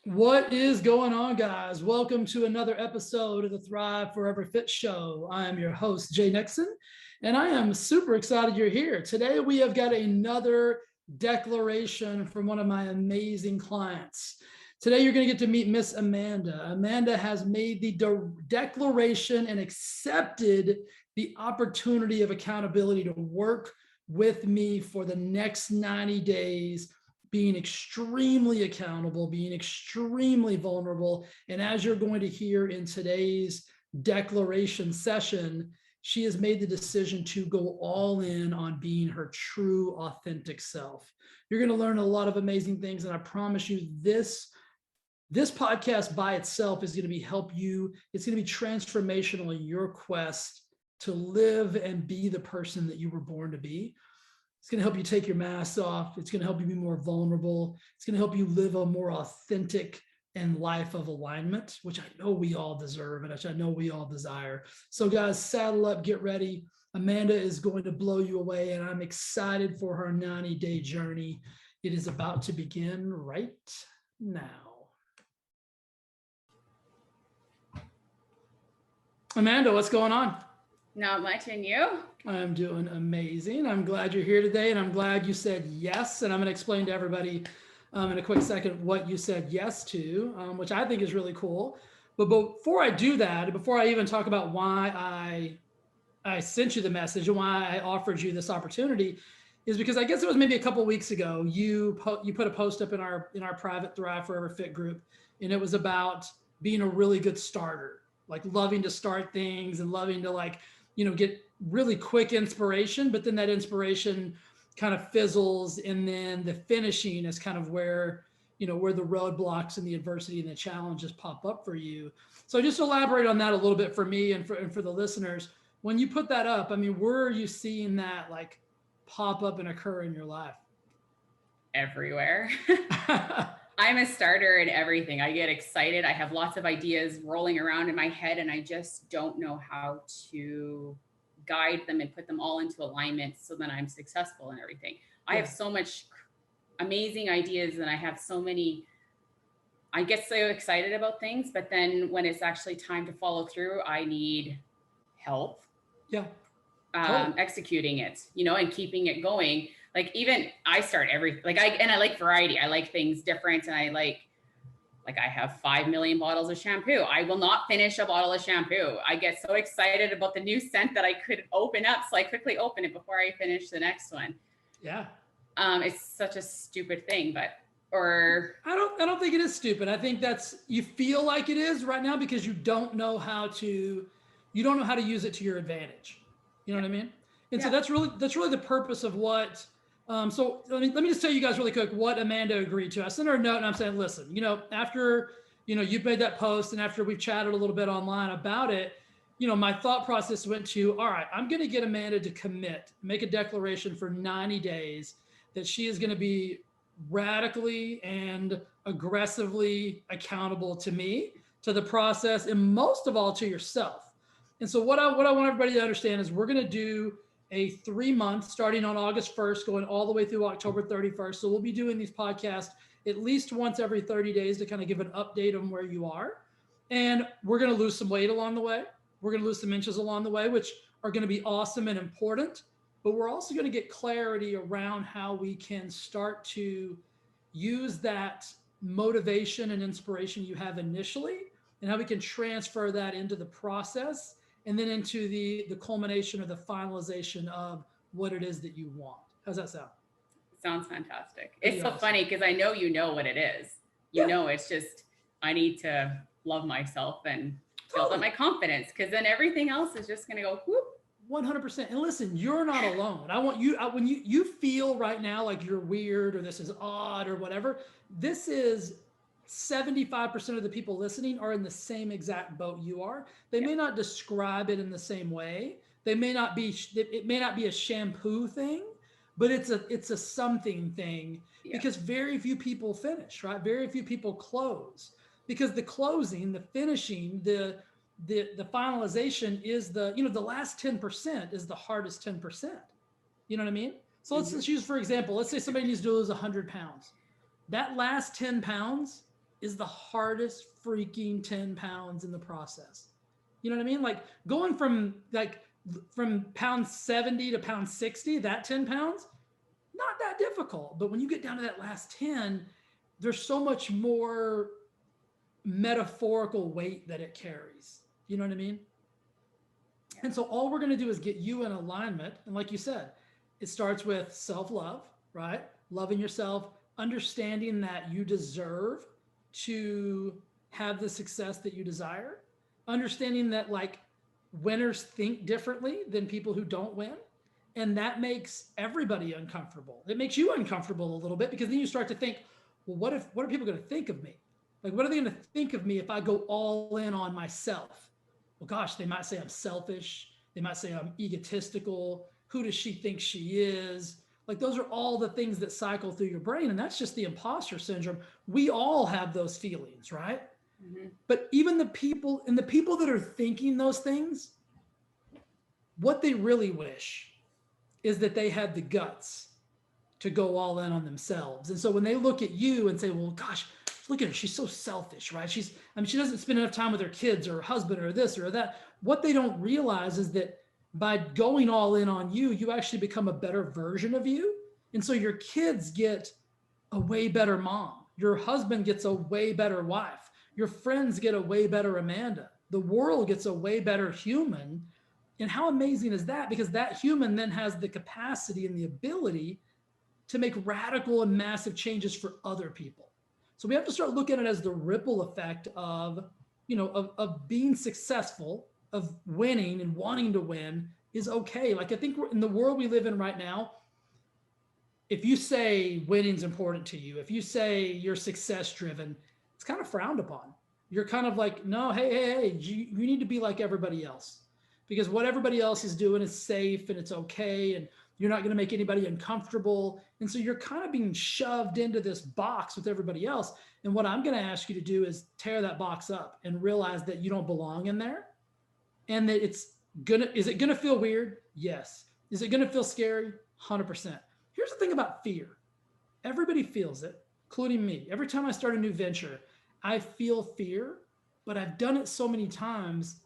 What is going on, guys? Welcome to another episode of the Thrive Forever Fit Show. I am your host, Jay Nixon, and I am super excited you're here. Today, we have got another declaration from one of my amazing clients. Today, you're going to get to meet Miss Amanda. Amanda has made the declaration and accepted the opportunity of accountability to work with me for the next 90 days, being extremely accountable, being extremely vulnerable. And as you're going to hear in today's declaration session, she has made the decision to go all in on being her true, authentic self. You're going to learn a lot of amazing things. And I promise you, this podcast by itself is going to be help you. It's going to be transformational in your quest to live and be the person that you were born to be. It's going to help you take your mask off. It's going to help you be more vulnerable. It's going to help you live a more authentic and life of alignment, which I know we all deserve and which I know we all desire. So guys, saddle up, get ready. Amanda is going to blow you away, and I'm excited for her 90-day journey. It is about to begin right now. Amanda, what's going on? Not much, and you? I'm doing amazing. I'm glad you're here today, and I'm glad you said yes. And I'm going to explain to everybody in a quick second what you said yes to, which I think is really cool. But before I do that, before I even talk about why I sent you the message and why I offered you this opportunity, is because I guess it was maybe a couple of weeks ago, you put a post up in our private Thrive Forever Fit group, and it was about being a really good starter, like loving to start things and loving to get really quick inspiration, but then that inspiration kind of fizzles, and then the finishing is kind of where the roadblocks and the adversity and the challenges pop up for you. So just elaborate on that a little bit for me and for the listeners. When you put that up, I mean, where are you seeing that like pop up and occur in your life? Everywhere. I'm a starter in everything. I get excited. I have lots of ideas rolling around in my head, and I just don't know how to guide them and put them all into alignment so that I'm successful in everything. Yeah. I have so much amazing ideas, and I have so many, I get so excited about things, but then when it's actually time to follow through, I need help. Yeah. Executing it, and keeping it going. Like even I start everything, I like variety. I like things different, and I like I have 5 million bottles of shampoo. I will not finish a bottle of shampoo. I get so excited about the new scent that I could open up, so I quickly open it before I finish the next one. Yeah. It's such a stupid thing, but I don't think it is stupid. I think you feel like it is right now because you don't know how to use it to your advantage. You know what I mean? And so that's really the purpose of what. So let me just tell you guys really quick what Amanda agreed to. I sent her a note and I'm saying, listen, after you've made that post and after we've chatted a little bit online about it, my thought process went to, all right, I'm going to get Amanda to make a declaration for 90 days that she is going to be radically and aggressively accountable to me, to the process, and most of all to yourself. And so what I want everybody to understand is we're going to do a 3-month starting on August 1st, going all the way through October 31st. So we'll be doing these podcasts at least once every 30 days to kind of give an update on where you are. And we're going to lose some weight along the way. We're going to lose some inches along the way, which are going to be awesome and important. But we're also going to get clarity around how we can start to use that motivation and inspiration you have initially and how we can transfer that into the process and then into the culmination or the finalization of what it is that you want. How's that sound? Sounds fantastic. It's so funny because I know what it is. It's just I need to love myself and build up my confidence, because then everything else is just going to go whoop. 100%. And listen, you're not alone. I want you, when you feel right now like you're weird or this is odd or whatever, this is 75% of the people listening are in the same exact boat you are. They may not describe it in the same way. It may not be a shampoo thing, but it's a something thing, because very few people finish, right? Very few people close, because the closing, the finishing, the finalization is the last 10% is the hardest 10%. You know what I mean? So let's use, for example, let's say somebody needs to lose 100 pounds. That last 10 pounds is the hardest freaking 10 pounds in the process. You know what I mean? Like going from pound 70 to pound 60, that 10 pounds, not that difficult. But when you get down to that last 10, there's so much more metaphorical weight that it carries. You know what I mean? Yeah. And so all we're going to do is get you in alignment. And like you said, it starts with self-love, right? Loving yourself, understanding that you deserve to have the success that you desire, understanding that like winners think differently than people who don't win. And that makes everybody uncomfortable. It makes you uncomfortable a little bit because then you start to think, well, what are people going to think of me? Like, what are they going to think of me if I go all in on myself? Well, gosh, they might say I'm selfish. They might say I'm egotistical. Who does she think she is? Like, those are all the things that cycle through your brain. And that's just the imposter syndrome. We all have those feelings, right? Mm-hmm. But even the people that are thinking those things, what they really wish is that they had the guts to go all in on themselves. And so when they look at you and say, well, gosh, look at her, she's so selfish, right? She doesn't spend enough time with her kids or her husband or this or that. What they don't realize is that by going all in on you, you actually become a better version of you. And so your kids get a way better mom. Your husband gets a way better wife. Your friends get a way better Amanda. The world gets a way better human. And how amazing is that? Because that human then has the capacity and the ability to make radical and massive changes for other people. So we have to start looking at it as the ripple effect of, of being successful, of winning and wanting to win is okay. Like I think in the world we live in right now, if you say winning's important to you, if you say you're success driven, it's kind of frowned upon. You're kind of like, no, hey, you need to be like everybody else because what everybody else is doing is safe and it's okay. And you're not going to make anybody uncomfortable. And so you're kind of being shoved into this box with everybody else. And what I'm going to ask you to do is tear that box up and realize that you don't belong in there. And that is it going to feel weird? Yes. Is it going to feel scary? 100%. Here's the thing about fear. Everybody feels it, including me. Every time I start a new venture, I feel fear, but I've done it so many times,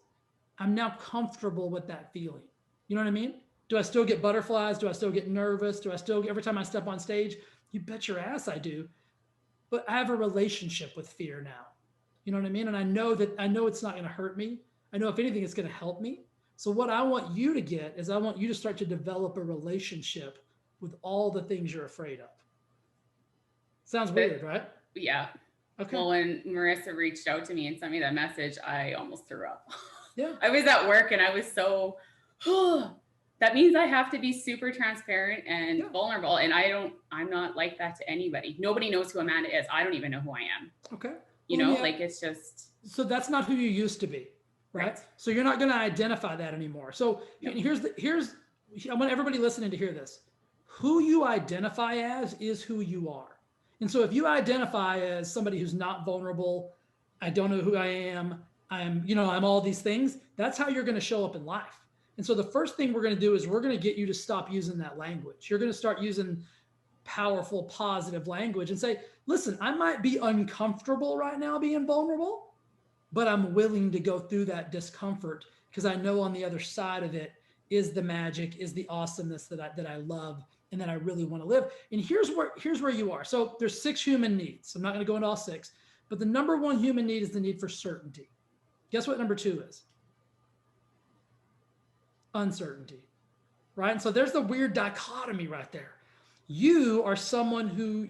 I'm now comfortable with that feeling. You know what I mean? Do I still get butterflies? Do I still get nervous? Every time I step on stage? You bet your ass I do. But I have a relationship with fear now. You know what I mean? And I know it's not going to hurt me. I know if anything, it's going to help me. So what I want you to get is I want you to start to develop a relationship with all the things you're afraid of. Sounds weird, right? Yeah. Okay. Well, when Marissa reached out to me and sent me that message, I almost threw up. Yeah. I was at work and I was so, that means I have to be super transparent and vulnerable. And I'm not like that to anybody. Nobody knows who Amanda is. I don't even know who I am. Okay. Like it's just. So that's not who you used to be, right? So you're not going to identify that anymore. So I want everybody listening to hear this. Who you identify as is who you are. And so if you identify as somebody who's not vulnerable, I don't know who I am, I'm all these things, that's how you're going to show up in life. And so the first thing we're going to do is we're going to get you to stop using that language. You're going to start using powerful, positive language and say, listen, I might be uncomfortable right now being vulnerable, but I'm willing to go through that discomfort because I know on the other side of it is the magic, is the awesomeness that I love and that I really want to live. And here's where you are. So there's 6 human needs. I'm not going to go into all 6, but the number 1 human need is the need for certainty. Guess what number 2 is? Uncertainty, right? And so there's the weird dichotomy right there. You are someone who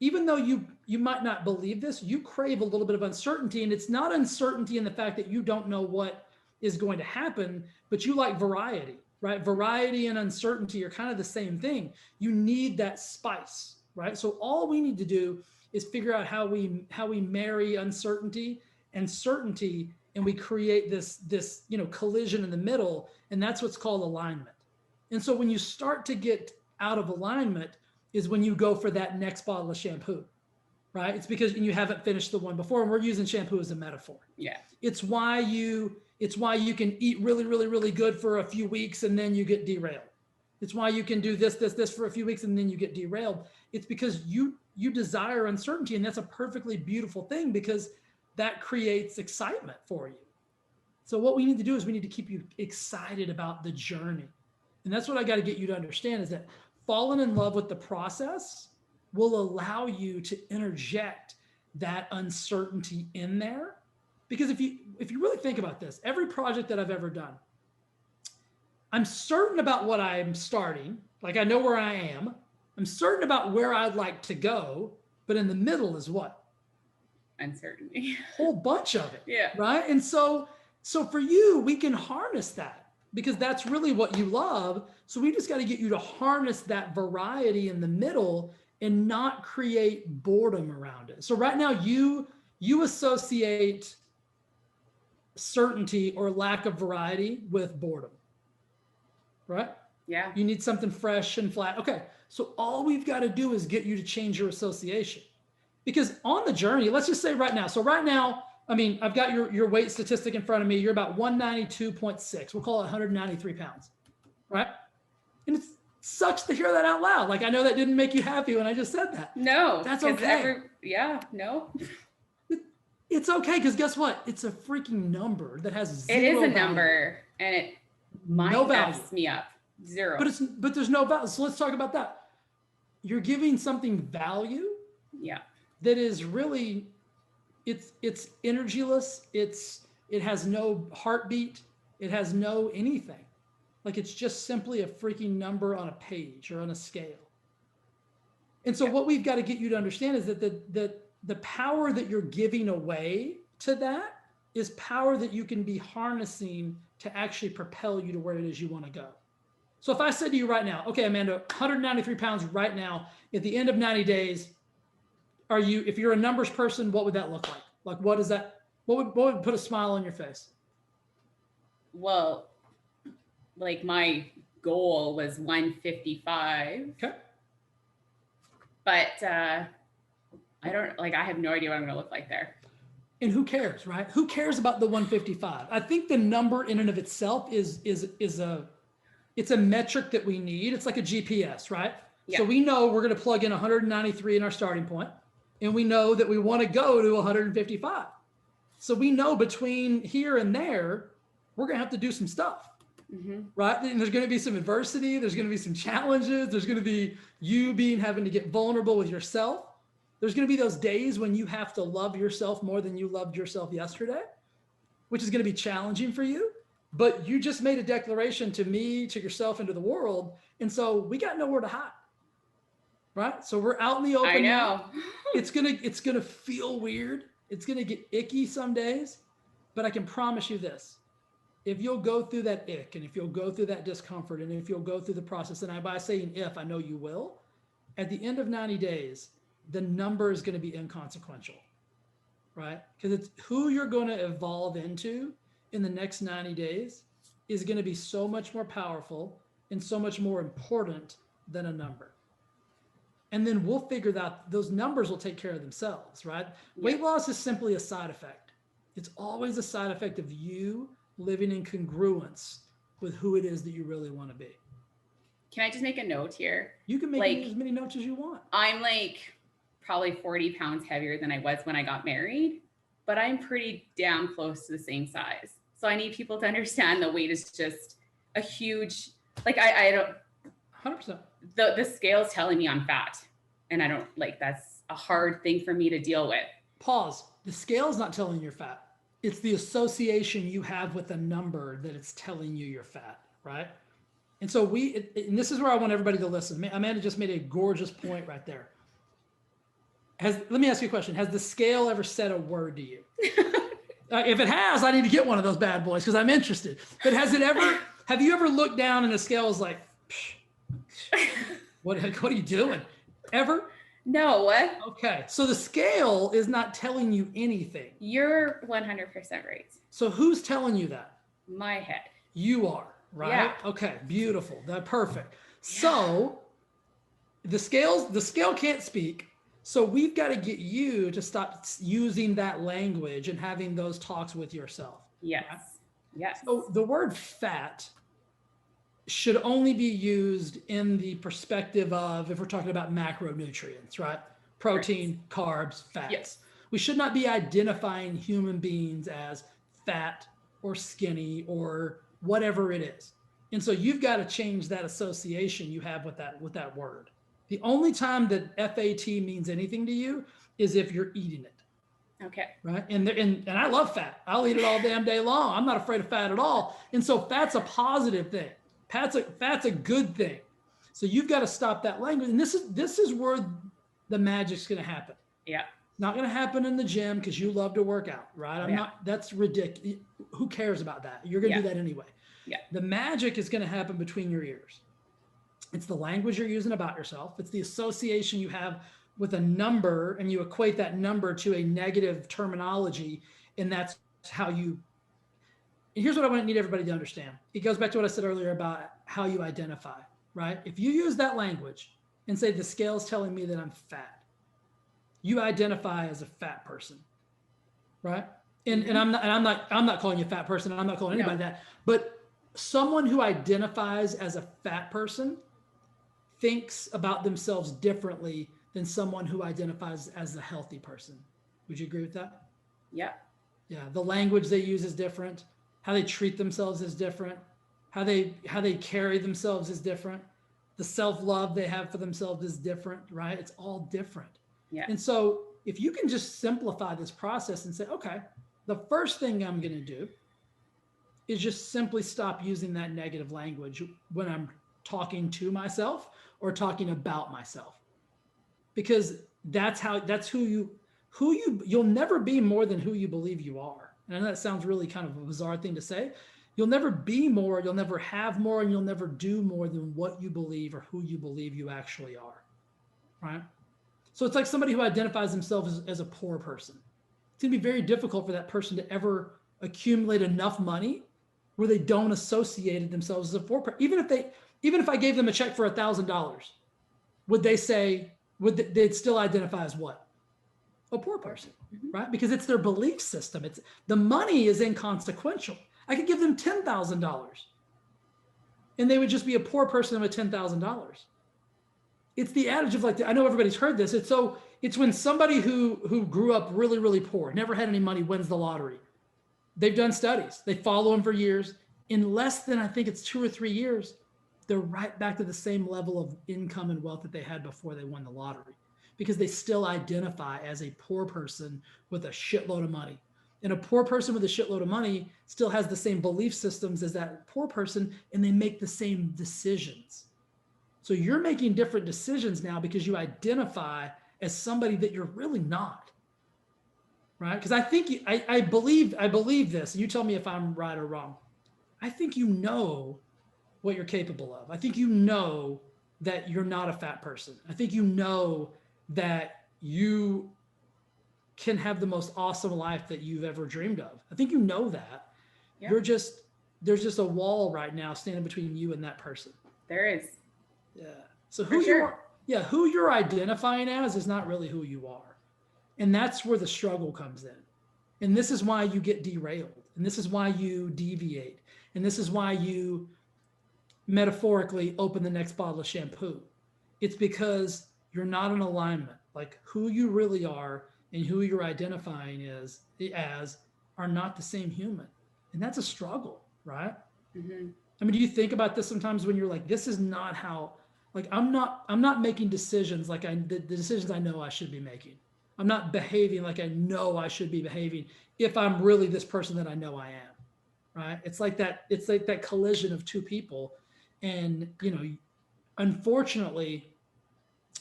even though you might not believe this, you crave a little bit of uncertainty. And it's not uncertainty in the fact that you don't know what is going to happen, but you like variety, right? Variety and uncertainty are kind of the same thing. You need that spice, right? So all we need to do is figure out how we marry uncertainty and certainty, and we create this collision in the middle, and that's what's called alignment. And so when you start to get out of alignment is when you go for that next bottle of shampoo, right? It's because you haven't finished the one before, and we're using shampoo as a metaphor. Yeah. It's why you can eat really, really, really good for a few weeks and then you get derailed. It's why you can do this for a few weeks and then you get derailed. It's because you desire uncertainty, and that's a perfectly beautiful thing because that creates excitement for you. So what we need to do is we need to keep you excited about the journey. And that's what I got to get you to understand, is that falling in love with the process will allow you to interject that uncertainty in there. Because if you really think about this, every project that I've ever done, I'm certain about what I'm starting. Like, I know where I am. I'm certain about where I'd like to go, but in the middle is what? Uncertainty. Whole bunch of it. Yeah. Right. And so for you, we can harness that because that's really what you love. So we just got to get you to harness that variety in the middle and not create boredom around it. So right now you associate certainty or lack of variety with boredom, right? Yeah. You need something fresh and flat. Okay. So all we've got to do is get you to change your association, because on the journey, let's just say right now. So right now, I mean, I've got your weight statistic in front of me. You're about 192.6. We'll call it 193 pounds, right? And it sucks to hear that out loud. Like, I know that didn't make you happy when I just said that. No. That's okay. No. It's okay, because guess what? It's a freaking number that has zero It is a value. Number, and it might mess me up. Zero. But there's no value. So let's talk about that. You're giving something value. Yeah. That is really, it's energyless. It has no heartbeat. It has no anything. Like, it's just simply a freaking number on a page or on a scale. And so what we've got to get you to understand is that the power that you're giving away to that is power that you can be harnessing to actually propel you to where it is you want to go. So if I said to you right now, okay, Amanda, 193 pounds right now, at the end of 90 days, if you're a numbers person, what would that look like? Like, what is that? What would put a smile on your face? Well, like, my goal was 155. Okay. But I have no idea what I'm going to look like there. And who cares, right? Who cares about the 155? I think the number in and of itself it's a metric that we need. It's like a GPS, right? Yeah. So we know we're going to plug in 193 in our starting point, and we know that we want to go to 155. So we know between here and there, we're going to have to do some stuff, right? And there's going to be some adversity. There's going to be some challenges. There's going to be you having to get vulnerable with yourself. There's going to be those days when you have to love yourself more than you loved yourself yesterday, which is going to be challenging for you. But you just made a declaration to me, to yourself, and to the world. And so we got nowhere to hide, right? So we're out in the open. I know. Now. It's gonna feel weird. It's gonna get icky some days, but I can promise you this: if you'll go through that ick, and if you'll go through that discomfort, and if you'll go through the process, and by saying if, I know you will, at the end of 90 days, the number is going to be inconsequential, right? Because it's who you're going to evolve into in the next 90 days is going to be so much more powerful and so much more important than a number. And then we'll figure that those numbers will take care of themselves, right? Yeah. Weight loss is simply a side effect. It's always a side effect of you living in congruence with who it is that you really want to be. Can I just make a note here? You can make as many notes as you want. I'm probably 40 pounds heavier than I was when I got married, but I'm pretty damn close to the same size. So I need people to understand the weight is just a huge, I don't, 100%. The scale's telling me I'm fat, and I don't that's a hard thing for me to deal with. Pause. The scale's not telling you you're fat. It's the association you have with a number that it's telling you you're fat, right? And so and this is where I want everybody to listen. Amanda just made a gorgeous point right there. Let me ask you a question. Has the scale ever said a word to you? If it has, I need to get one of those bad boys because I'm interested. But have you ever looked down and the scale is like, what are you doing? Ever? No. What? Okay. So the scale is not telling you anything. You're 100% right. So who's telling you that? My head. You are, right? Yeah. Okay. Beautiful. That's perfect. Yeah. So the scale can't speak. So we've got to get you to stop using that language and having those talks with yourself. Yes. Right? Yes. So the word fat should only be used in the perspective of, if we're talking about macronutrients, right? Protein, carbs, fats. Yes. We should not be identifying human beings as fat or skinny or whatever it is. And so you've got to change that association you have with that word. The only time that FAT means anything to you is if you're eating it. Okay. Right. And I love fat. I'll eat it all damn day long. I'm not afraid of fat at all. And so fat's a positive thing. Fat's a good thing. So you've got to stop that language. And this is where the magic's going to happen. Yeah. Not going to happen in the gym because you love to work out, right? That's ridiculous. Who cares about that? You're going to do that anyway. Yeah. The magic is going to happen between your ears. It's the language you're using about yourself. It's the association you have with a number, and you equate that number to a negative terminology. And that's how you, and here's what I need everybody to understand. It goes back to what I said earlier about how you identify, right? If you use that language and say, the scale's telling me that I'm fat, you identify as a fat person, right? And I'm not calling you a fat person, and I'm not calling anybody that, but someone who identifies as a fat person thinks about themselves differently than someone who identifies as a healthy person. Would you agree with that? Yeah. Yeah. The language they use is different. How they treat themselves is different. How they carry themselves is different. The self-love they have for themselves is different, right? It's all different. Yeah. And so if you can just simplify this process and say, okay, the first thing I'm going to do is just simply stop using that negative language when I'm talking to myself or talking about myself. Because you'll never be more than who you believe you are. And I know that sounds really kind of a bizarre thing to say. You'll never be more, you'll never have more, and you'll never do more than what you believe or who you believe you actually are, right? So it's like somebody who identifies themselves as a poor person. It's gonna be very difficult for that person to ever accumulate enough money where they don't associate themselves as a poor person. Even if I gave them a check for $1,000, would they say, they'd still identify as what? A poor person, right? Because it's their belief system. The money is inconsequential. I could give them $10,000 and they would just be a poor person with $10,000. It's the adage of, like, I know everybody's heard this. It's when somebody who grew up really, really poor, never had any money, wins the lottery. They've done studies. They follow them for years. In less than, I think it's 2 or 3 years, they're right back to the same level of income and wealth that they had before they won the lottery, because they still identify as a poor person with a shitload of money. And a poor person with a shitload of money still has the same belief systems as that poor person, and they make the same decisions. So you're making different decisions now because you identify as somebody that you're really not, right? Because I believe this, and you tell me if I'm right or wrong. I think you know what you're capable of. I think you know that you're not a fat person. I think you know that you can have the most awesome life that you've ever dreamed of. I think you know that. Yeah. There's just a wall right now standing between you and that person. There is. Yeah. So who you're identifying as is not really who you are. And that's where the struggle comes in. And this is why you get derailed. And this is why you deviate. And this is why you metaphorically open the next bottle of shampoo. It's because you're not in alignment. Like, who you really are and who you're identifying as are not the same human. And that's a struggle, right? Mm-hmm. I mean, do you think about this sometimes when you're like, this is not how, like, I'm not making decisions like the decisions I know I should be making. I'm not behaving like I know I should be behaving if I'm really this person that I know I am, right? It's like that collision of two people. And, unfortunately,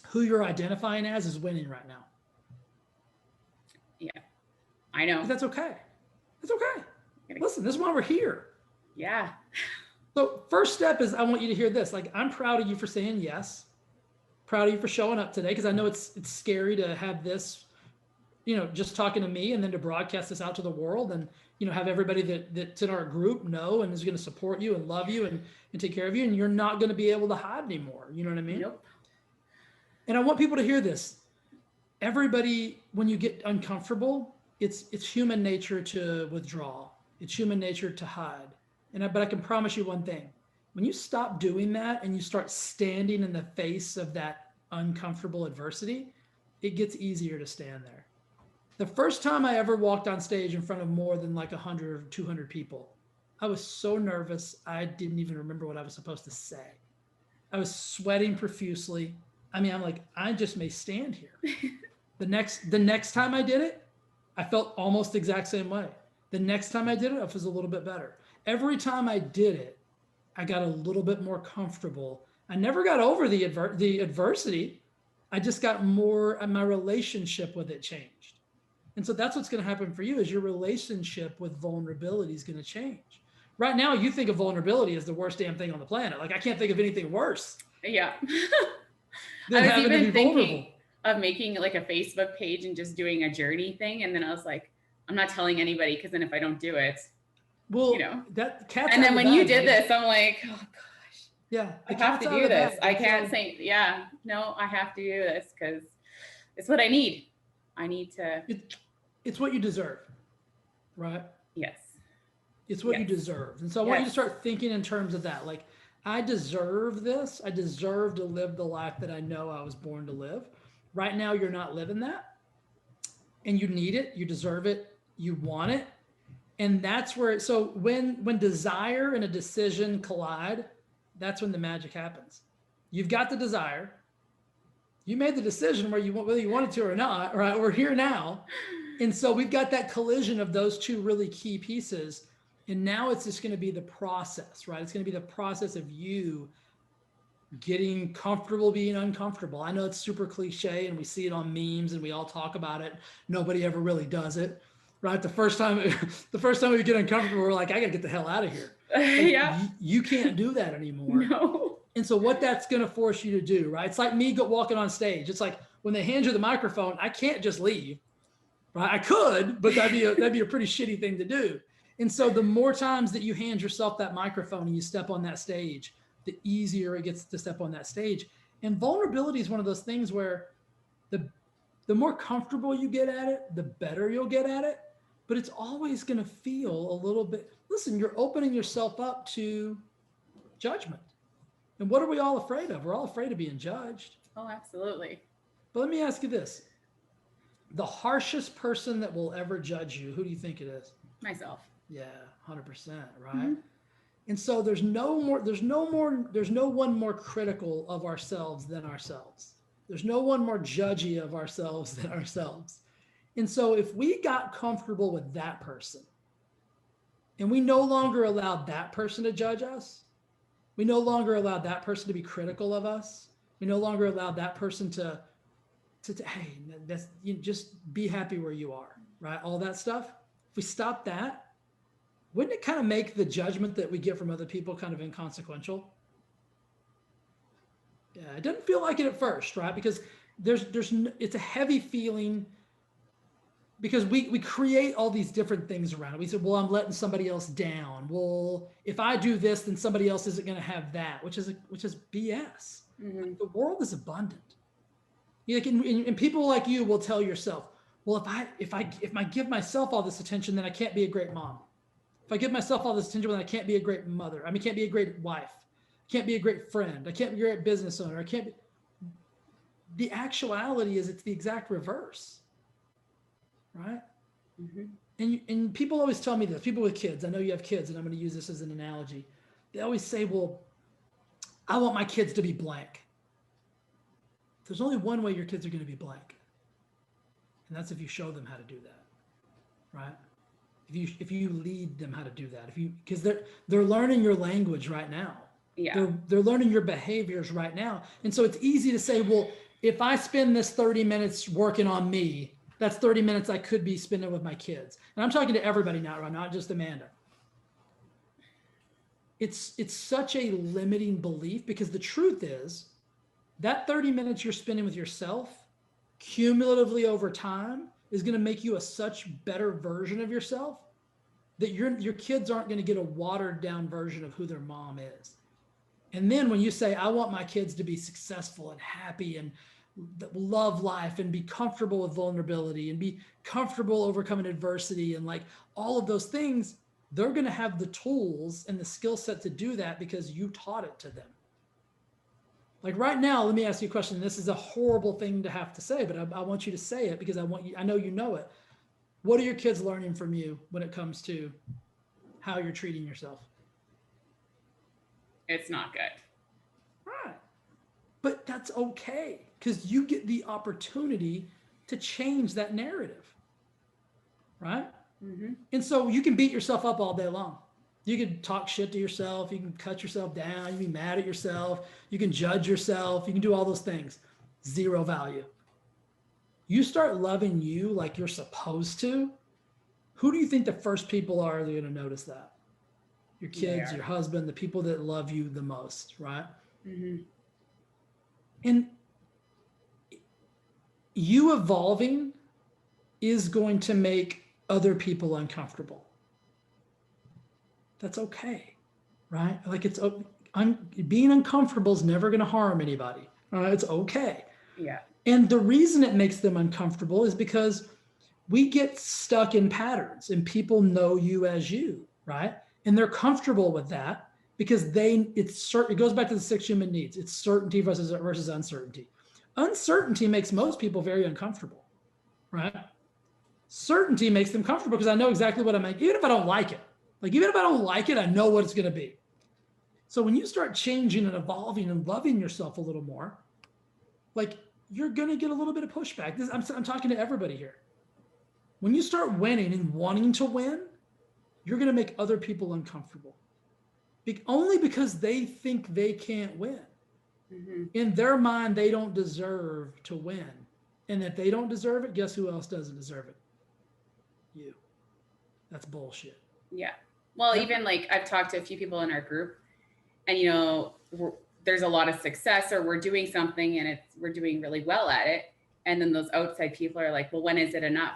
who you're identifying as is winning right now. Yeah, I know. But that's okay. That's okay. Listen, this is why we're here. Yeah. So first step is, I want you to hear this. Like, I'm proud of you for saying yes. Proud of you for showing up today, because I know it's scary to have this, just talking to me, and then to broadcast this out to the world, and have everybody that's in our group know and is going to support you and love you and take care of you, and you're not going to be able to hide anymore. You know what I mean? Nope. And I want people to hear this. Everybody, when you get uncomfortable, it's human nature to withdraw. It's human nature to hide. But I can promise you one thing. When you stop doing that and you start standing in the face of that uncomfortable adversity, it gets easier to stand there. The first time I ever walked on stage in front of more than like 100 or 200 people, I was so nervous, I didn't even remember what I was supposed to say. I was sweating profusely. I mean, I'm like, I just may stand here. The next time I did it, I felt almost the exact same way. The next time I did it, it was a little bit better. Every time I did it, I got a little bit more comfortable. I never got over the adversity. I just got more, my relationship with it changed. And so that's what's going to happen for you is your relationship with vulnerability is going to change. Right now, you think of vulnerability as the worst damn thing on the planet. Like I can't think of anything worse. Yeah. Than I was having to even be thinking vulnerable. of making like a Facebook page and just doing a journey thing. And then I was like, I'm not telling anybody because then if I don't do it, Well, you know. that cat's And out then of the when you bag, did right? this, I'm like, oh gosh, Yeah, I the have cat's to out of do the this. bag. I That's can't why- say, yeah, no, I have to do this because it's what I need. I need to. It's what you deserve, right? Yes. It's what you Yes. deserve. And so I want you to Yes. start thinking in terms of that. Like, I deserve this. I deserve to live the life that I know I was born to live. Right now, you're not living that. And you need it. You deserve it. You want it. And that's where, so when desire and a decision collide, that's when the magic happens. You've got the desire. You made the decision whether you wanted to or not, right? We're here now. And so we've got that collision of those two really key pieces. And now it's just going to be the process, right? It's going to be the process of you getting comfortable being uncomfortable. I know it's super cliche and we see it on memes and we all talk about it. Nobody ever really does it, right? The first time we get uncomfortable, we're like, I got to get the hell out of here. Like, Yeah. you can't do that anymore. No. And so what that's going to force you to do, right? It's like me walking on stage. It's like when they hand you the microphone, I can't just leave, right? I could, but that'd be a pretty shitty thing to do. And so the more times that you hand yourself that microphone and you step on that stage, the easier it gets to step on that stage. And vulnerability is one of those things where the more comfortable you get at it, the better you'll get at it. But it's always going to feel a little bit, listen, you're opening yourself up to judgment. And what are we all afraid of? We're all afraid of being judged. Oh, absolutely. But let me ask you this. The harshest person that will ever judge you, who do you think it is? Myself. Yeah, 100%, right? Mm-hmm. And so there's no one more critical of ourselves than ourselves. There's no one more judgy of ourselves than ourselves. And so if we got comfortable with that person and we no longer allowed that person to judge us, we no longer allowed that person to be critical of us, we no longer allowed that person to hey, just be happy where you are, right? All that stuff. If we stop that, wouldn't it kind of make the judgment that we get from other people kind of inconsequential? Yeah, it doesn't feel like it at first, right? Because it's a heavy feeling because we create all these different things around it. We said, well, I'm letting somebody else down. Well, if I do this, then somebody else isn't going to have that, which is BS. Mm-hmm. The world is abundant. And people like you will tell yourself, well, if I give myself all this attention, then I can't be a great mom. If I give myself all this attention, then I can't be a great mother. I can't be a great wife. I can't be a great friend. I can't be a great business owner. I can't be. The actuality is it's the exact reverse. Right? Mm-hmm. And people always tell me this, people with kids, I know you have kids and I'm going to use this as an analogy. They always say, well, I want my kids to be blank. There's only one way your kids are going to be blank. And that's if you show them how to do that. Right? If you lead them how to do that, because they're learning your language right now. Yeah. They're learning your behaviors right now. And so it's easy to say, well, if I spend this 30 minutes working on me, that's 30 minutes I could be spending with my kids. And I'm talking to everybody now, right? Not just Amanda. It's such a limiting belief because the truth is that 30 minutes you're spending with yourself cumulatively over time is going to make you a such better version of yourself that your kids aren't going to get a watered down version of who their mom is. And then when you say, I want my kids to be successful and happy and love life and be comfortable with vulnerability and be comfortable overcoming adversity and like all of those things, they're going to have the tools and the skill set to do that because you taught it to them. Like right now, let me ask you a question. This is a horrible thing to have to say, but I want you to say it because I know you know it. What are your kids learning from you when it comes to how you're treating yourself? It's not good. Right. But that's okay because you get the opportunity to change that narrative. Right? Mm-hmm. And so you can beat yourself up all day long. You can talk shit to yourself. You can cut yourself down. You can be mad at yourself. You can judge yourself. You can do all those things. Zero value. You start loving you like you're supposed to. Who do you think the first people are that are going to notice that? Your kids, your husband, the people that love you the most, right? Mm-hmm. And you evolving is going to make other people uncomfortable. That's okay, right? Like being uncomfortable is never going to harm anybody. It's okay. Yeah. And the reason it makes them uncomfortable is because we get stuck in patterns and people know you as you, right? And they're comfortable with that because it goes back to the 6 human needs. It's certainty versus uncertainty. Uncertainty makes most people very uncomfortable, right? Certainty makes them comfortable because I know exactly what I'm making, even if I don't like it. Like, even if I don't like it, I know what it's going to be. So when you start changing and evolving and loving yourself a little more, like, you're going to get a little bit of pushback. I'm talking to everybody here. When you start winning and wanting to win, you're going to make other people uncomfortable. Only because they think they can't win. Mm-hmm. In their mind, they don't deserve to win. And if they don't deserve it, guess who else doesn't deserve it? You. That's bullshit. Yeah. Well, even like I've talked to a few people in our group and, there's a lot of success or we're doing something and we're doing really well at it. And then those outside people are like, well, when is it enough?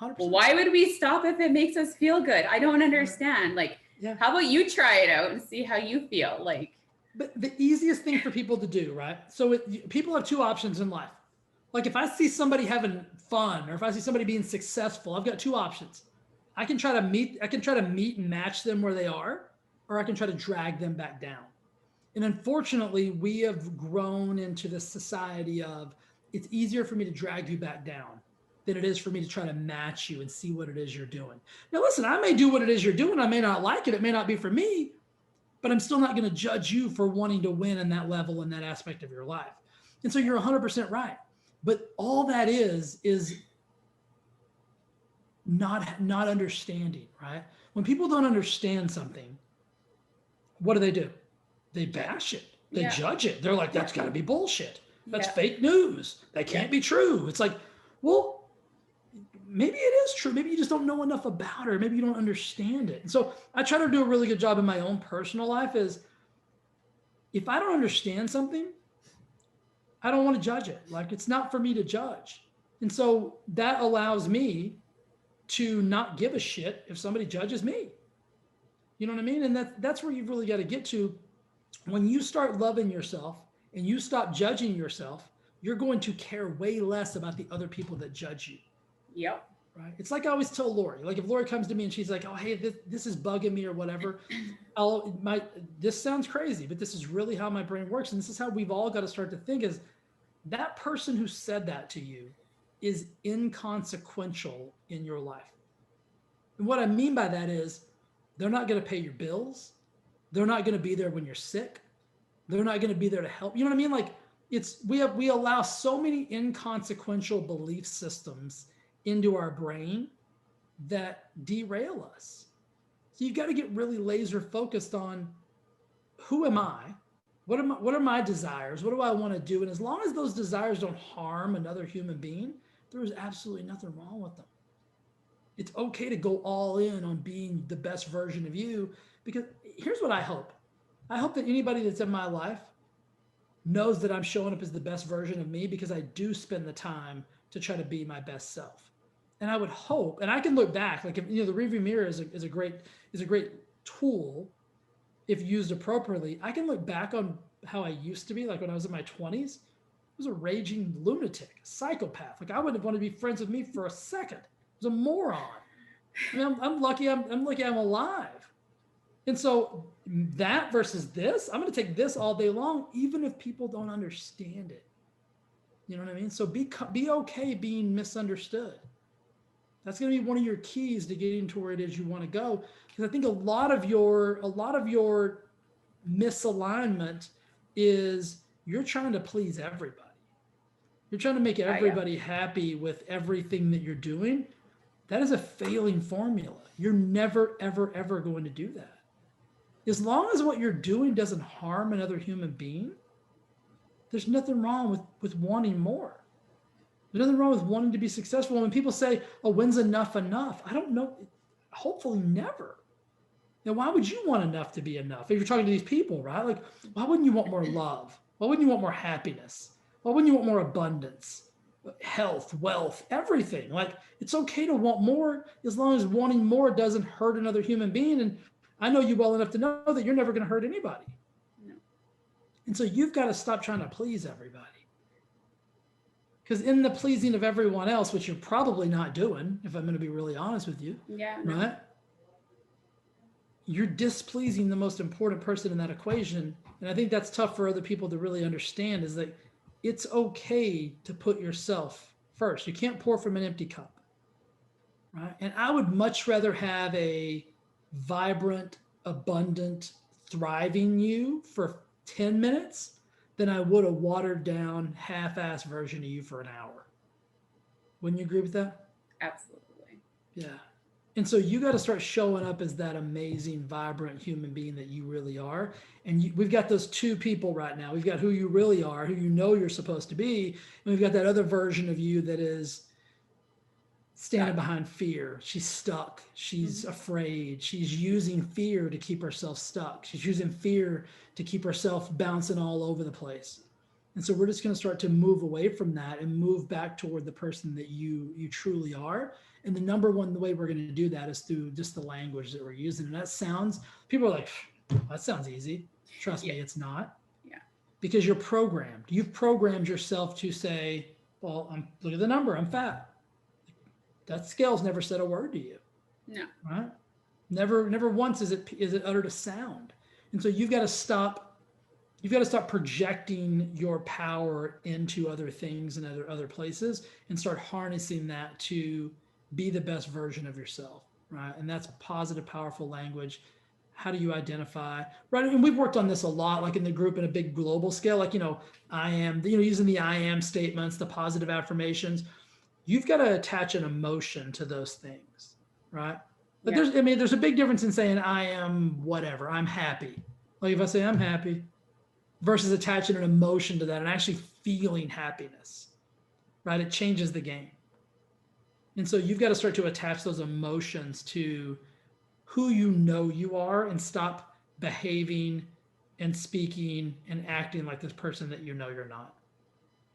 100%. Well, why would we stop if it makes us feel good? I don't understand. Like, how about you try it out and see how you feel? Like, but the easiest thing for people to do, right? So people have 2 options in life. Like, if I see somebody having fun or if I see somebody being successful, I've got 2 options. I can try to meet and match them where they are, or I can try to drag them back down. And unfortunately, we have grown into this society of it's easier for me to drag you back down than it is for me to try to match you and see what it is you're doing. Now, listen, I may do what it is you're doing. I may not like it. It may not be for me, but I'm still not going to judge you for wanting to win in that level, in that aspect of your life. And so you're 100% right. But all that is not understanding, right? When people don't understand something, what do? They bash it. They judge it. They're like, that's got to be bullshit. That's fake news. That can't be true. It's like, well, maybe it is true. Maybe you just don't know enough about it. Maybe you don't understand it. And so I try to do a really good job in my own personal life is if I don't understand something, I don't want to judge it. Like, it's not for me to judge. And so that allows me to not give a shit if somebody judges me. You know what I mean? And that's where you've really got to get to. When you start loving yourself and you stop judging yourself, you're going to care way less about the other people that judge you. Yep. Right. It's like I always tell Lori, like if Lori comes to me and she's like, oh, hey, this is bugging me or whatever. This sounds crazy, but this is really how my brain works. And this is how we've all got to start to think is that person who said that to you is inconsequential in your life. And what I mean by that is they're not going to pay your bills. They're not going to be there when you're sick. They're not going to be there to help. You know what I mean? Like we allow so many inconsequential belief systems into our brain that derail us. So you've got to get really laser focused on who am I? What are my desires? What do I want to do? And as long as those desires don't harm another human being, there is absolutely nothing wrong with them. It's okay to go all in on being the best version of you, because here's what I hope. I hope that anybody that's in my life knows that I'm showing up as the best version of me because I do spend the time to try to be my best self. And I would hope, and I can look back, like, if, the rearview mirror is a great tool if used appropriately. I can look back on how I used to be, like when I was in my 20s. I was a raging lunatic, a psychopath. Like, I wouldn't want to be friends with me for a second. I was a moron. I mean, I'm lucky. I'm lucky I'm alive. And so that versus this, I'm going to take this all day long, even if people don't understand it. You know what I mean? So be okay being misunderstood. That's going to be one of your keys to getting to where it is you want to go. Because I think a lot of your misalignment is you're trying to please everybody. You're trying to make Yeah. everybody happy with everything that you're doing. That is a failing formula. You're never, ever, ever going to do that. As long as what you're doing doesn't harm another human being, there's nothing wrong with wanting more. There's nothing wrong with wanting to be successful. When people say, oh, when's enough enough? I don't know. Hopefully never. Now, why would you want enough to be enough? If you're talking to these people, right? Like, why wouldn't you want more love? Why wouldn't you want more happiness? Why wouldn't you want more abundance, health, wealth, everything? Like, it's okay to want more as long as wanting more doesn't hurt another human being. And I know you well enough to know that you're never going to hurt anybody. No. And so you've got to stop trying to please everybody. Because in the pleasing of everyone else, which you're probably not doing, if I'm going to be really honest with you, Yeah. No. Right? You're displeasing the most important person in that equation. And I think that's tough for other people to really understand, is that it's okay to put yourself first. You can't pour from an empty cup. Right? And I would much rather have a vibrant, abundant, thriving you for 10 minutes than I would a watered down, half-assed version of you for an hour. Wouldn't you agree with that? Absolutely. Yeah. And so you got to start showing up as that amazing, vibrant human being that you really are. And we've got those two people right now. We've got who you really are, who you know you're supposed to be. And we've got that other version of you that is standing behind fear. She's stuck. She's afraid. She's using fear to keep herself stuck. She's using fear to keep herself bouncing all over the place. And so we're just going to start to move away from that and move back toward the person that you truly are. And the number one way we're going to do that is through just the language that we're using. And that sounds, people are like, that sounds easy. Trust me, it's not. Yeah. Because you're programmed. You've programmed yourself to say, well, look at the number, I'm fat. That scale's never said a word to you. No. Right? Never once is it uttered a sound. And so you've got to stop projecting your power into other things and other places, and start harnessing that to be the best version of yourself, right? And that's positive, powerful language. How do you identify, right? And we've worked on this a lot, like in the group in a big global scale, like, I am, using the I am statements, the positive affirmations. You've got to attach an emotion to those things, right? But there's a big difference in saying I am whatever, I'm happy. Like if I say I'm happy versus attaching an emotion to that and actually feeling happiness, right? It changes the game. And so you've got to start to attach those emotions to who you know you are, and stop behaving and speaking and acting like this person that you know you're not.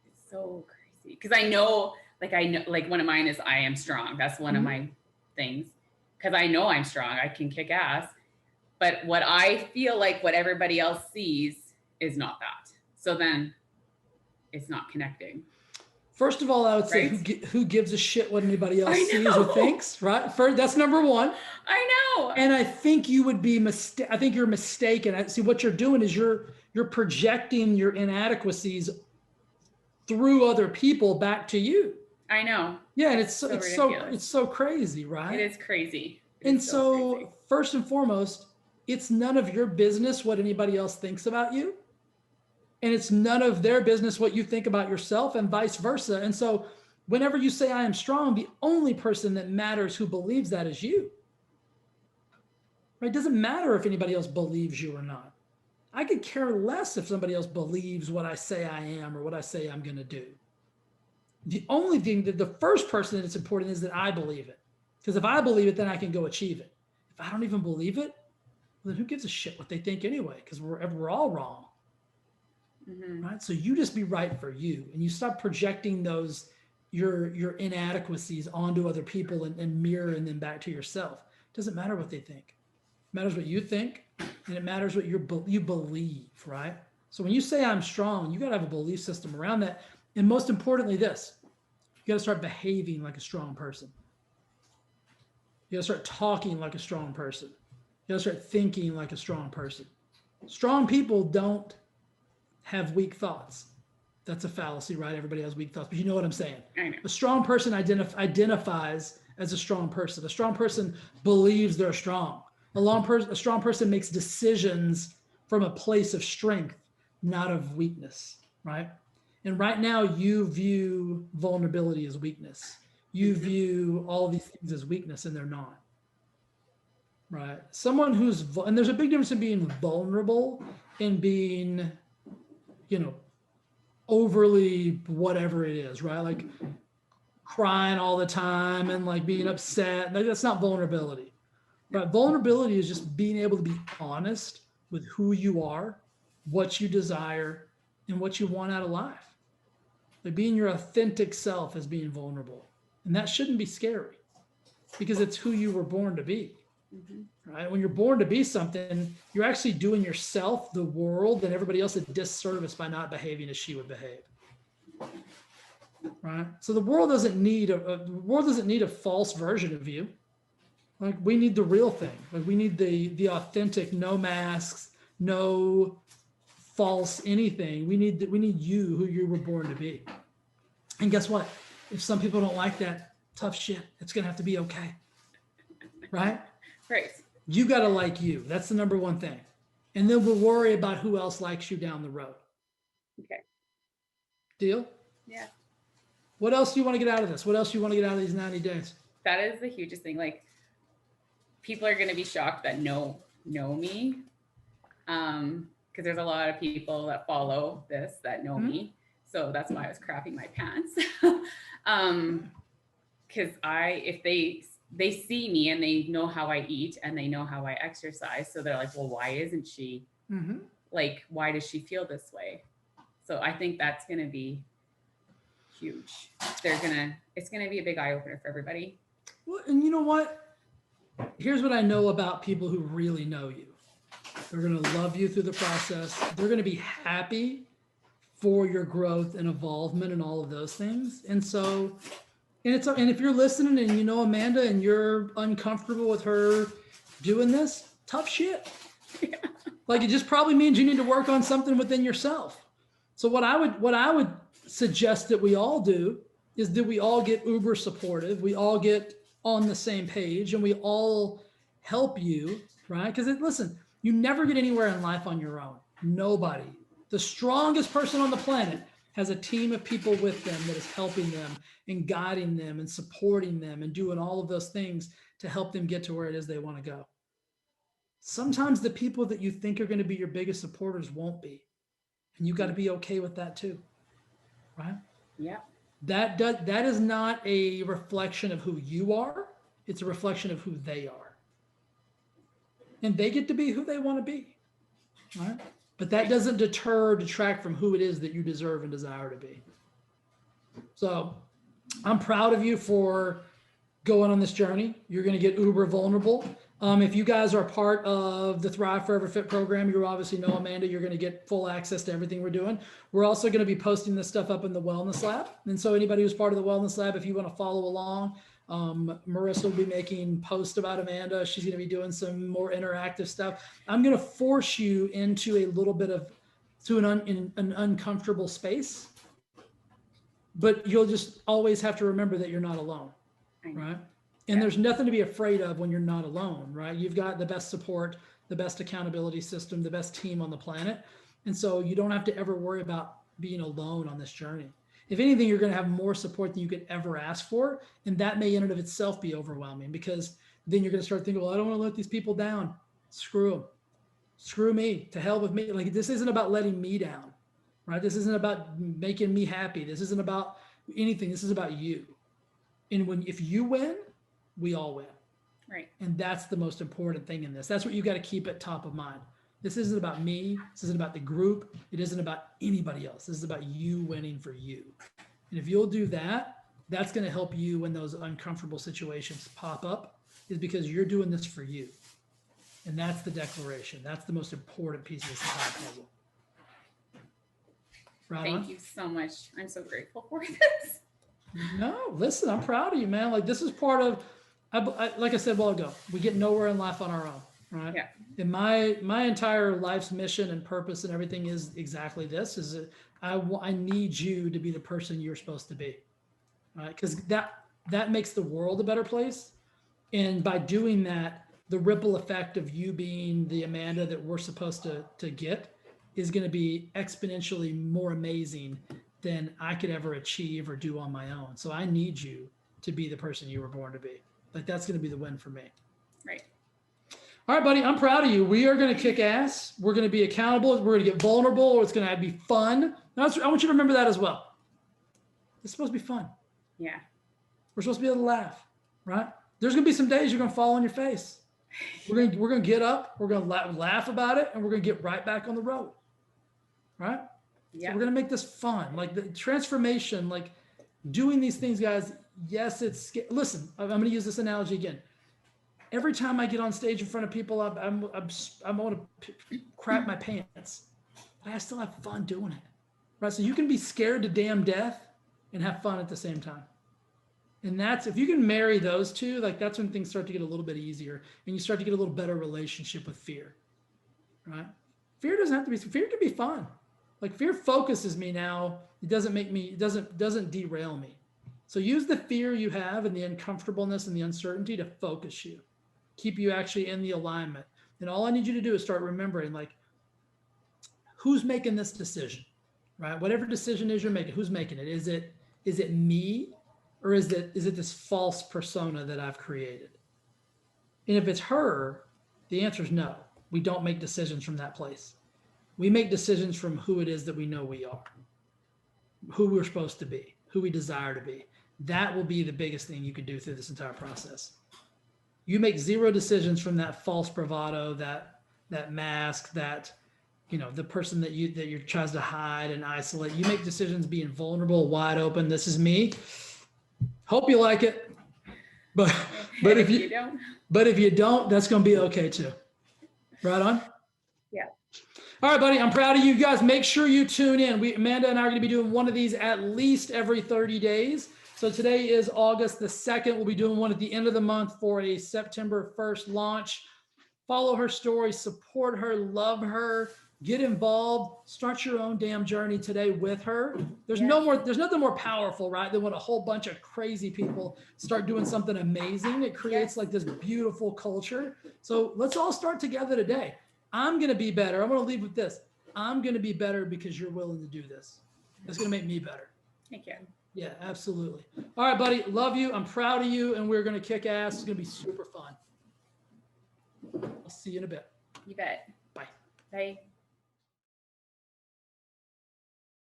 It's so crazy. Because I know, like one of mine is I am strong. That's one of my things. Because I know I'm strong. I can kick ass. But what I feel like what everybody else sees is not that. So then it's not connecting. First of all, I would say who gives a shit what anybody else sees or thinks, right? First, that's number one. I know. And I think you would be I think you're mistaken. I see what you're doing is you're projecting your inadequacies through other people back to you. I know. Yeah, and it's so crazy, right? It is crazy. And so crazy. First and foremost, it's none of your business what anybody else thinks about you. And it's none of their business what you think about yourself, and vice versa. And so whenever you say I am strong, the only person that matters who believes that is you. Right? It doesn't matter if anybody else believes you or not. I could care less if somebody else believes what I say I am or what I say I'm going to do. The only thing that the first person that it's important is that I believe it. Because if I believe it, then I can go achieve it. If I don't even believe it, well, then who gives a shit what they think anyway? Because we're all wrong. Right? So you just be right for you, and you stop projecting your inadequacies onto other people and mirroring them back to yourself. It doesn't matter what they think. It matters what you think, and it matters what you believe, right? So when you say I'm strong, you got to have a belief system around that. And most importantly, you got to start behaving like a strong person. You gotta start talking like a strong person. You gotta start thinking like a strong person. Strong people don't have weak thoughts. That's a fallacy, right? Everybody has weak thoughts, but you know what I'm saying. I know. A strong person identifies as a strong person. A strong person believes they're strong. A strong person makes decisions from a place of strength, not of weakness, right? And right now, you view vulnerability as weakness. You Mhm. view all these things as weakness, and they're not, right? Someone and there's a big difference in being vulnerable and being, you know, overly whatever it is, right? Like crying all the time and like being upset. Like, that's not vulnerability. But vulnerability is just being able to be honest with who you are, what you desire, and what you want out of life. Like being your authentic self is being vulnerable. And that shouldn't be scary because it's who you were born to be. Mhm. Right? When you're born to be something, you're actually doing yourself, the world, and everybody else a disservice by not behaving as she would behave. Right? So the world doesn't need a false version of you. Like we need the real thing. Like we need the authentic, no masks, no false anything. We need you who you were born to be. And guess what? If some people don't like that, tough shit. It's gonna have to be okay. Right? Right. You gotta like you. That's the number one thing. And then we'll worry about who else likes you down the road. Okay. Deal? Yeah. What else do you want to get out of this? What else do you want to get out of these 90 days? That is the hugest thing. Like people are going to be shocked that know me. Because there's a lot of people that follow this that know me. So that's why I was crapping my pants. Because if they see me and they know how I eat and they know how I exercise, so they're like, well, why isn't she? Mm-hmm. Like, why does she feel this way? So I think that's going to be huge. It's gonna be a big eye opener for everybody. Well, and you know what? Here's what I know about people who really know you. They're going to love you through the process. They're going to be happy for your growth and evolvement and all of those things. And so, and if you're listening and you know Amanda and you're uncomfortable with her doing this, tough shit. Yeah. Like it just probably means you need to work on something within yourself. So what I would suggest that we all do is that we all get uber supportive. We all get on the same page and we all help you, right? Because listen, you never get anywhere in life on your own. Nobody. The strongest person on the planet has a team of people with them that is helping them and guiding them and supporting them and doing all of those things to help them get to where it is they want to go. Sometimes the people that you think are going to be your biggest supporters won't be. And you got to be okay with that too. Right? Yeah. That is not a reflection of who you are. It's a reflection of who they are. And they get to be who they want to be. Right? But that doesn't detract from who it is that you deserve and desire to be. So I'm proud of you for going on this journey. You're going to get uber vulnerable. If you guys are part of the Thrive Forever Fit program, you obviously know Amanda, you're going to get full access to everything we're doing. We're also going to be posting this stuff up in the Wellness Lab. And so anybody who's part of the Wellness Lab, if you want to follow along, Marissa will be making posts about Amanda. She's going to be doing some more interactive stuff. I'm going to force you into a little bit of, to an uncomfortable space, but you'll just always have to remember that you're not alone, right? And there's nothing to be afraid of when you're not alone, right? You've got the best support, the best accountability system, the best team on the planet. And so you don't have to ever worry about being alone on this journey. If anything, you're going to have more support than you could ever ask for. And that may in and of itself be overwhelming because then you're going to start thinking, well, I don't want to let these people down. Screw them. Screw me. To hell with me. Like this isn't about letting me down, right? This isn't about making me happy. This isn't about anything. This is about you. And if you win, we all win. Right. And that's the most important thing in this. That's what you got to keep at top of mind. This isn't about me. This isn't about the group. It isn't about anybody else. This is about you winning for you. And if you'll do that, that's going to help you when those uncomfortable situations pop up, is because you're doing this for you. And that's the declaration. That's the most important piece of this entire puzzle. Right Thank on? you so much. I'm so grateful for this. No, listen, I'm proud of you, man. Like this is part of like I said a while ago, we get nowhere in life on our own, right? Yeah. And my entire life's mission and purpose and everything is exactly this: is that I need you to be the person you're supposed to be, right? Because that makes the world a better place. And by doing that, the ripple effect of you being the Amanda that we're supposed to get is going to be exponentially more amazing than I could ever achieve or do on my own. So I need you to be the person you were born to be. Like, that's going to be the win for me. Right. All right, buddy, I'm proud of you. We are going to kick ass. We're going to be accountable. We're going to get vulnerable. It's going to be fun. I want you to remember that as well. It's supposed to be fun. Yeah. We're supposed to be able to laugh, right? There's going to be some days you're going to fall on your face. We're going to get up. We're going to laugh about it, and we're going to get right back on the road, right? Yeah. So we're going to make this fun. Like the transformation, like doing these things, guys. Yes, listen, I'm going to use this analogy again. Every time I get on stage in front of people, I'm going to crap my pants. But I still have fun doing it, right? So you can be scared to damn death and have fun at the same time. And that's, if you can marry those two, like that's when things start to get a little bit easier and you start to get a little better relationship with fear, right? Fear can be fun. Like fear focuses me now. It doesn't derail me. So use the fear you have and the uncomfortableness and the uncertainty to focus you, keep you actually in the alignment. And all I need you to do is start remembering, like, who's making this decision, right? Whatever decision is you're making, who's making it? Is it me? Or is it this false persona that I've created? And if it's her, the answer is no. We don't make decisions from that place. We make decisions from who it is that we know we are, who we're supposed to be, who we desire to be. That will be the biggest thing you can do through this entire process. You make zero decisions from that false bravado, that mask, that, the person that you tries to hide and isolate. You make decisions being vulnerable, wide open. This is me. Hope you like it, but if you don't, that's going to be okay too. Right on. Yeah. All right, buddy. I'm proud of you guys. Make sure you tune in. Amanda and I are going to be doing one of these at least every 30 days. So today is August the 2nd. We'll be doing one at the end of the month for a September 1st launch. Follow her story, support her, love her. Get involved, start your own damn journey today with her. There's nothing more powerful, right, than when a whole bunch of crazy people start doing something amazing. It creates like this beautiful culture. So let's all start together today. I'm going to be better. I'm going to leave with this. I'm going to be better because you're willing to do this. It's going to make me better. Thank you. Yeah, absolutely. All right, buddy. Love you. I'm proud of you. And we're going to kick ass. It's going to be super fun. I'll see you in a bit. You bet. Bye. Bye.